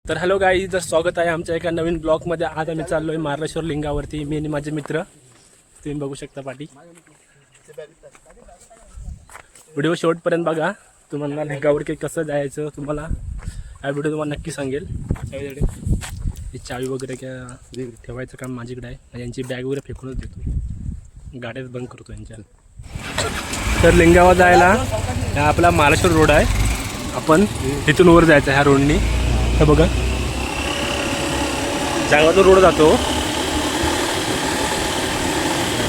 तर hello guys, स्वागत आहे आमच्या एका नवीन ब्लॉगमध्ये. आज आम्ही चाललोय मार्लेश्वर लिंगावरती, मी आणि माझे मित्र. तुम्ही बघू शकता पाठी. व्हिडिओ शेवटपर्यंत बघा. तुम्हाला लिंगावरती कसं जायचं तुम्हाला हा व्हिडिओ तुम्हाला नक्की सांगेल. ही चावी वगैरे काय ठेवायचं काम माझ्याकडे आहे. यांची बॅग वगैरे फेकूनच देतो, गाड्याच बंद करतो यांच्या. तर लिंगावर जायला हा आपला मार्लेश्वर रोड आहे. आपण तिथून वर जायचं ह्या रोडनी. हे बघा, जागातून रोड जातो.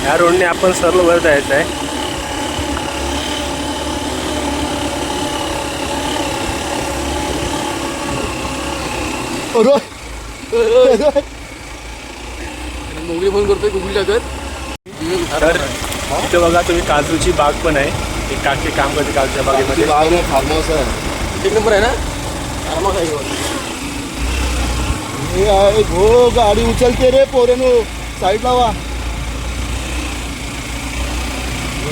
ह्या रोडने आपण सरळ वर जायचं आहे. मोगली फोन करतोय गुगल टाकत. तर इथे बघा तुम्ही, काजूची बाग पण आहे. एक काकी काम करते काजूच्या बागेमध्ये. फार्म हाऊस आहे, एक नंबर आहे ना. फार्म हाऊस आहे. हो, गाडी उचलते रे पोरेनो, साईड लावा.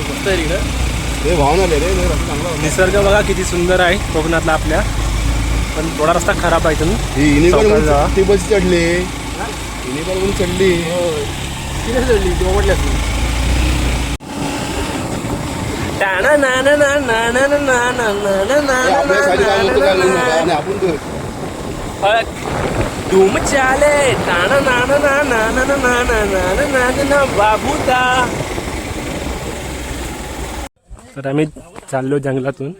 मस्त आहे तिकडं. हे वाहन आले रे, चांगला. निसर्ग बघा किती सुंदर आहे कोकणातला आपल्या. पण थोडा रस्ता खराब आहे इथून. हिने चौकात जावा. पण ती बस चढली, हिने पण चढली. किती चढली तेव्हा म्हटलं आपल्या साईड काय म्हणतो काय नाही, आणि आपण तर धूम चाले बाबूदा. तर आम्ही चाललो जंगलातून.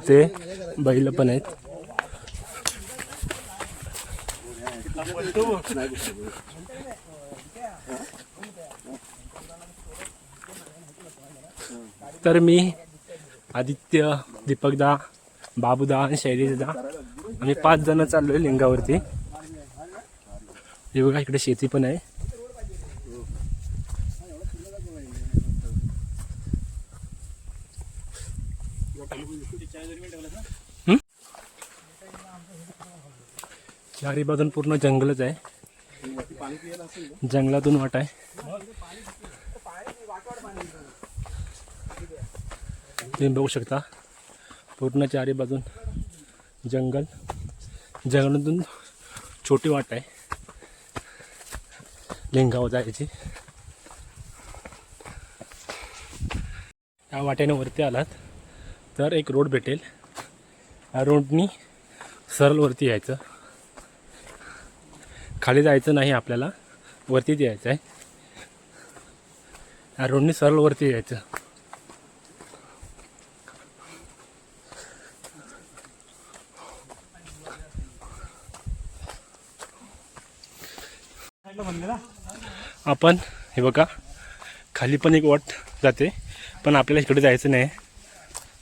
ते बैल पण आहेत. तर मी, आदित्य, दीपकदा, बाबूदा आणि शैलेशदा, आम्ही 5 जण चाललोय लिंगावरती. हे बघा, इकडे शेती पण आहे. चारी बाजून पूर्ण जंगलच आहे. जंगलातून वाट आहे. तुम्ही बघू शकता पूर्ण चारी बाजून जंगल. जंगलातून छोटी वाट आहे लिंगावर जायची. या वाटेने वरती आलात तर एक रोड भेटेल. या रोडनी सरळ वरती यायचं. खाली जायचं नाही आपल्याला, वरतीच यायचं आहे. या रोडनी सरळ वरती यायचं. आपण हे बघा, खाली पण एक वाट जाते, पण आपल्याला इकडे जायचं नाही.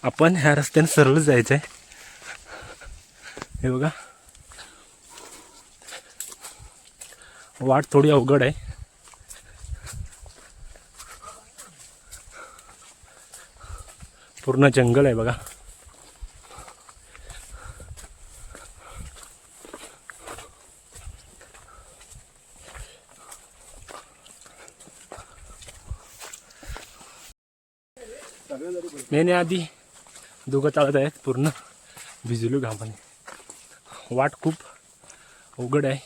आपण ह्या रस्त्याने सरळ जायचं आहे. हे बघा, वाट थोडी अवघड आहे. पूर्ण जंगल आहे बघा. मेने आधी दोघं चालत आहेत. पूर्ण भिजलो घामाने. वाट खूप अवघड आहे.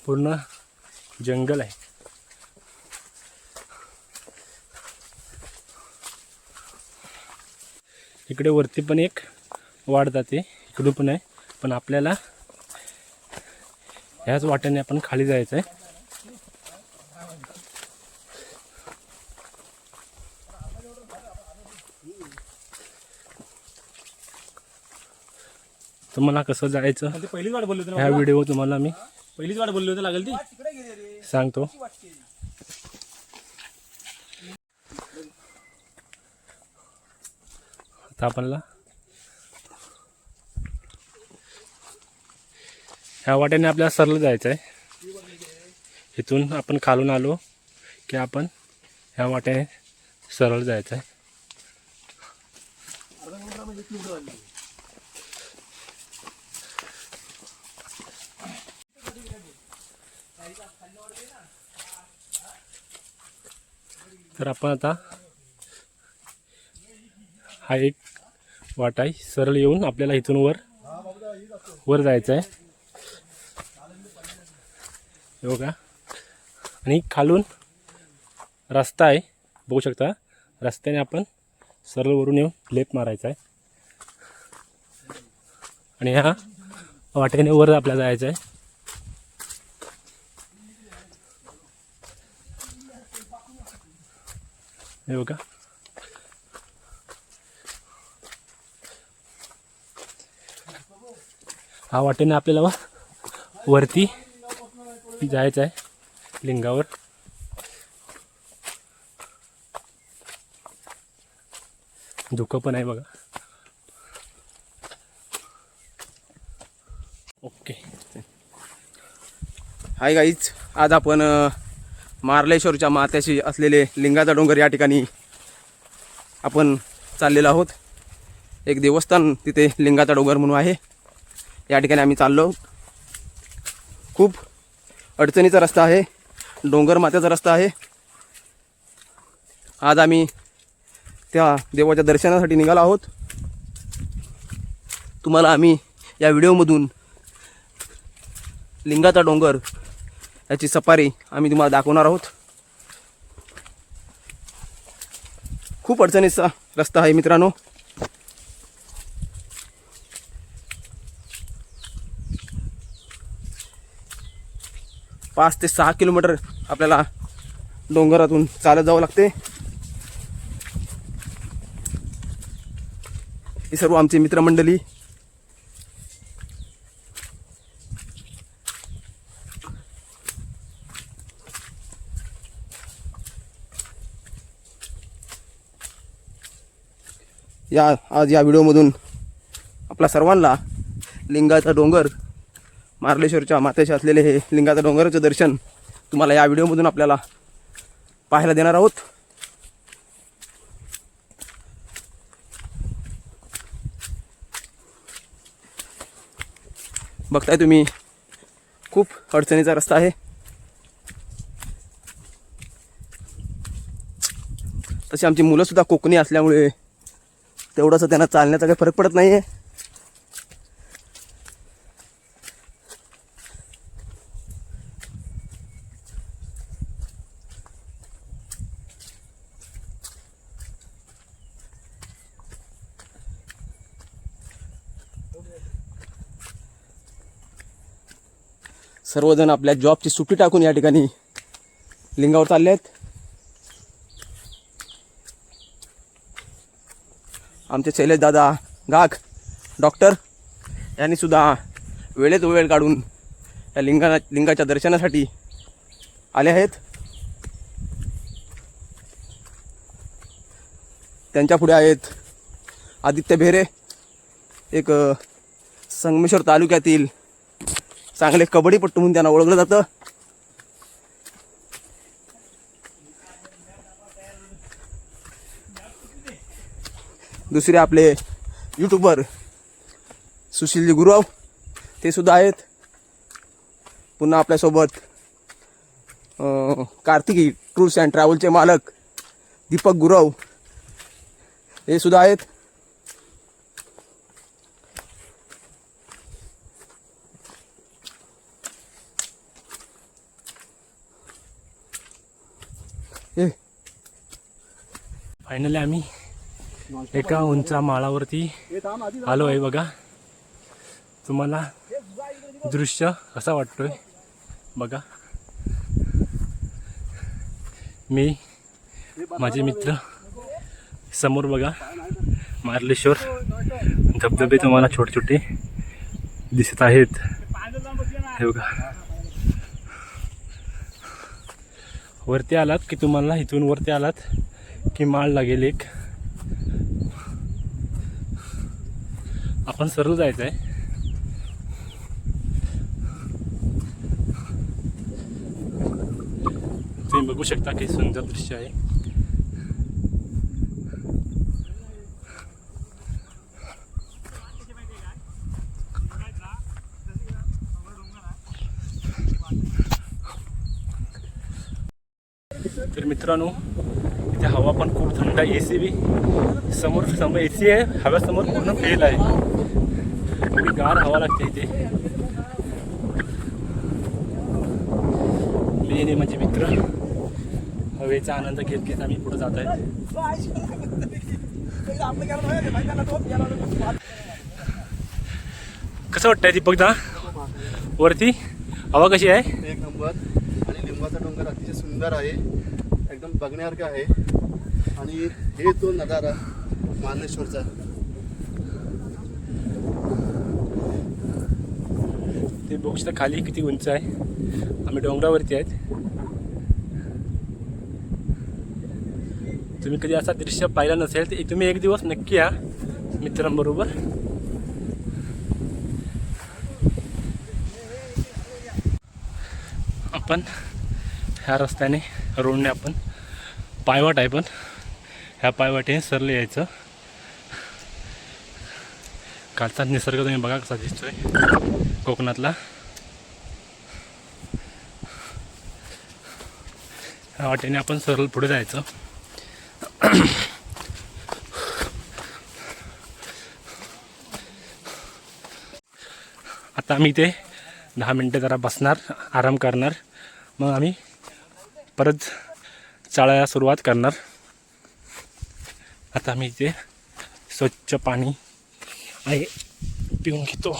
पूर्ण जंगल आहे. इकडे वरती पण एक वाट जाते, इकडून पण आहे. पण आपल्याला ह्याच वाटेने आपण खाली जायचं आहे. तुम्हाला कसं जायचं पहिलीच वाट बोललो ह्या व्हिडिओ तुम्हाला मी पहिलीच वाट बोललो होतं लागेल ती सांगतो. आता आपल्याला ह्या वाटेने आपल्याला सरळ जायचं आहे. इथून आपण खालून आलो की आपण ह्या वाटेने सरळ जायचं आहे. तर आपण आता हा एक वाट आहे. सरळ येऊन आपल्याला इथून वर जायचं आहे हे बघा. आणि खालून रस्ता आहे बघू शकता. रस्त्याने आपण सरळ वरून येऊन लेप मारायचा आहे आणि ह्या वाटेने वर आपल्याला जायचं आहे. हे बघा हा वाटेने आपल्याला वरती जायचं आहे लिंगावर. धुकं पण आहे बघा. ओके. हाय गाईज, आज आपण मार्लेश्वरच्या माथ्याशी असलेले लिंगाचा डोंगर या ठिकाणी आपण चाललेलो आहोत. एक देवस्थान तिथे लिंगाचा डोंगर म्हणून आहे. या ठिकाणी आम्ही चाललो. खूप अडचणीचा रस्ता आहे, डोंगर माथ्याचा रस्ता आहे. आज आम्ही त्या देवाच्या दर्शनासाठी निघालो आहोत. तुम्हाला आम्ही या व्हिडिओमधून लिंगाचा डोंगर याची सफारी आम्ही तुम्हाला दाखवणार आहोत. खूप अडचणीचा रस्ता आहे मित्रांनो. पाच ते 6 किलोमीटर आपल्याला डोंगरातून चालत जावं लागते. हे सर्व आमचे मित्रमंडळी. आज या व्हिडिओमधून आपल्या सर्वांना लिंगाचा डोंगर, मार्लेश्वरच्या माथ्याशी असलेले हे लिंगाचा डोंगराचं दर्शन तुम्हाला या व्हिडिओमधून आपल्याला पाहायला देणार आहोत. बघताय तुम्ही, खूप अडचणीचा रस्ता आहे. तसे आमची मुलं सुद्धा कोकणी असल्यामुळे तेवढंसं त्यांना चालण्याचा काही फरक पडत नाही आहे. सर्वजण आपल्या जॉबची सुट्टी टाकून या ठिकाणी लिंगावर चालले आहेत. आमचे शैलेश दादा गाग डॉक्टर यांनी सुद्धा वेळेत वेळ काढून या लिंगाच्या दर्शनासाठी आले आहेत. त्यांच्या पुढे आहेत आदित्य बेहरे, एक संगमेश्वर तालुक्यातील चांगले कबड्डीपट्टू म्हणून त्यांना ओळखलं जातं. दुसरे आपले यूट्यूबर सुशीलजी गुरव, ते सुद्धा आहेत. पुन्हा आपल्यासोबत कार्तिकी टूर्स अँड ट्रॅव्हलचे मालक दीपक गुरव हे सुद्धा आहेत. फायनली आम्ही एका उंच माळावरती आलो आहे बघा. तुम्हाला दृश्य कसा वाटतोय बघा. मी, माझे मित्र, समोर बघा मार्लेश्वर धबधबे तुम्हाला छोटे छोटे दिसत आहेत. हे बघा, वरती आलात की तुम्हाला इथून वरती आलात की माळ लागेल एक. आपण सरळ जायचं आहे. तुम्ही बघू शकता की सुंदर दृश्य आहे. तर मित्रांनो, इथे इथे हवा पण खूप थंड आहे. AC बी समोर AC आहे, हव्यासमोर पूर्ण फेल आहे. एवढी गार हवा लागते इथे. मी आणि माझे मित्र हवेचा आनंद घेत घेत आम्ही पुढे जात आहे. कसं वाटतंय दीपकदा वरती हवा कशी आहे? एक नंबर. आणि लिंबाचा डोंगर अतिशय सुंदर आहे, एकदम बघण्यासारखं आहे. आणि हे तो नजारा मार्लेश्वरचा. ते बघू शकता खाली किती उंच आहे. आम्ही डोंगरावरती आहेत. तुम्ही कधी असा दृश्य पाहिला नसेल तर तुम्ही एक दिवस नक्की या मित्रांबरोबर. आपण ह्या रस्त्याने रोडने आपण पायवाट आहे, पण ह्या पायवाटेने सरले यायचं. कालचा निसर्ग तुम्ही बघा कसा दिसतोय कोकणातला. ह्या वाटेने आपण सरळ पुढे जायचं. आता आम्ही इथे 10 मिनटं जरा बसणार, आराम करणार. मग आम्ही परत चालायला सुरुवात करणार. आता आम्ही इथे स्वच्छ पाणी आहे पिऊन घेतो.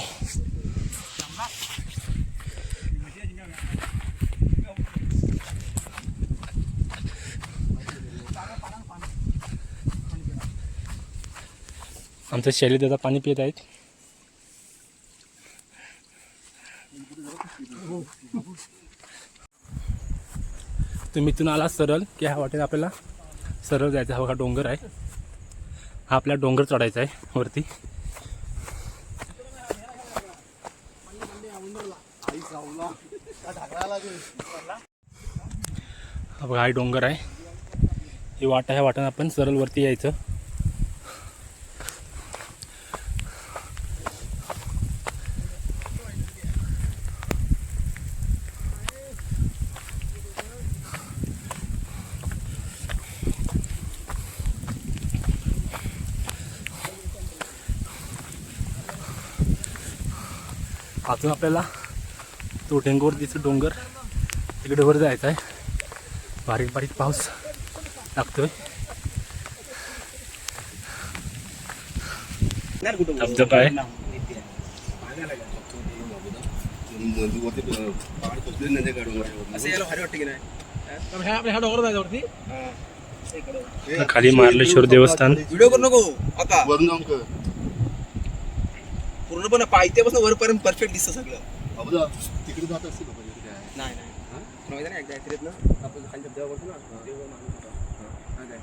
आमच्या शैली दादा पाणी पित आहेत. तुम्ही इथून आला सरळ की ह्या वाटेने आपल्याला सरळ जायचं. हा बघा डोंगर आहे, हा आपला डोंगर चढायचा आहे वरती. हा बघा हा डोंगर आहे, ही वाट आहे. ह्या वाटेने आपण सरळ वरती यायचं. अजून आपल्याला तो ढेंगोर दिसतो डोंगर, तिकडे वर जायचं आहे. बारीक बारीक पाऊस लागतोय. धबधबा आहे. खाली मार्लेश्वर देवस्थान. व्हिडिओ करू नको आता, वरून जाऊन कर. पूर्णपणे पायथ्यापासून वरपर्यंत परफेक्ट दिसतं सगळं. अबदा तिकडे जात असते का पहिले काय? नाही नाही माहिती नाही, एकदा ॲक्च्युअली ना आपण खाली धबधबा बघतो ना, तेव्हा माणूस होता. हा काय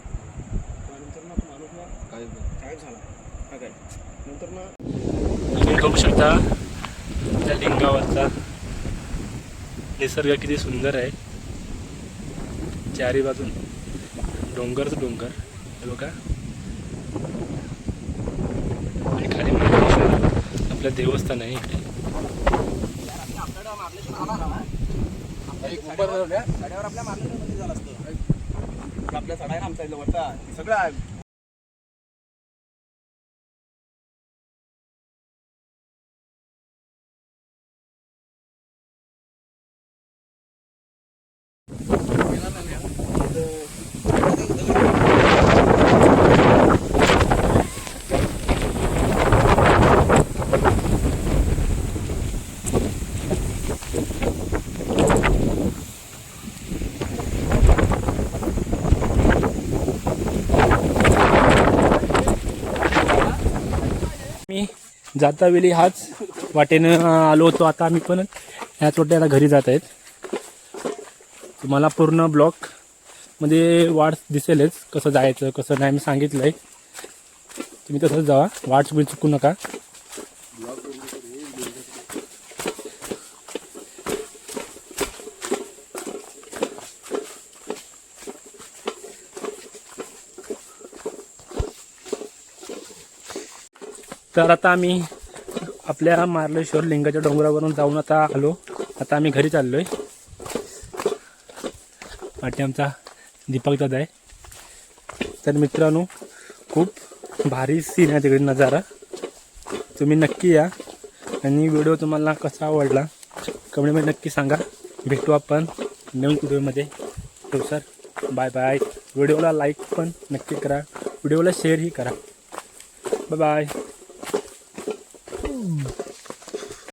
त्यानंतर ना तो माणूस ना काय गायब झाला. हा काय नंतर ना तुम्ही बघू शकता त्या लिंगावरचा निसर्ग किती सुंदर आहे. चारी बाजून डोंगरच डोंगर हे बघा. आणि खाली मार्लेश्वर आपलं देवस्थान आहे इकडे. साड्यावर आपल्या मार्लेश्वर मध्ये झालं असतं. आपल्या साडा आहे ना आमच्या इथलं वरता सगळं मी जाता वेळी हाच वाटेनं आलो होतो. आता आम्ही पण ह्याच वाटेला घरी जात आहेत. तुम्हाला पूर्ण ब्लॉक मध्ये वाट दिसेलच कसं जायचं कसं नाही. मी सांगितलं आहे तुम्ही तसंच जावा, वाट चुकू नका. तर आता आम्ही आपल्या मार्लेश्वर लिंगाच्या डोंगरावरून जाऊन आता आलो. आता आम्ही घरी चाललो आहे. वाटे आमचा दीपक दादा आहे. तर मित्रांनो खूप भारी सीन आहे तिकडे नजारा. तुम्ही नक्की या आणि व्हिडिओ तुम्हाला कसा आवडला कमेंटमध्ये नक्की सांगा. भेटू आपण नवीन व्हिडिओमध्ये. तो सर बाय बाय. व्हिडिओला लाईक पण नक्की करा, व्हिडिओला शेअरही करा. Bye bye.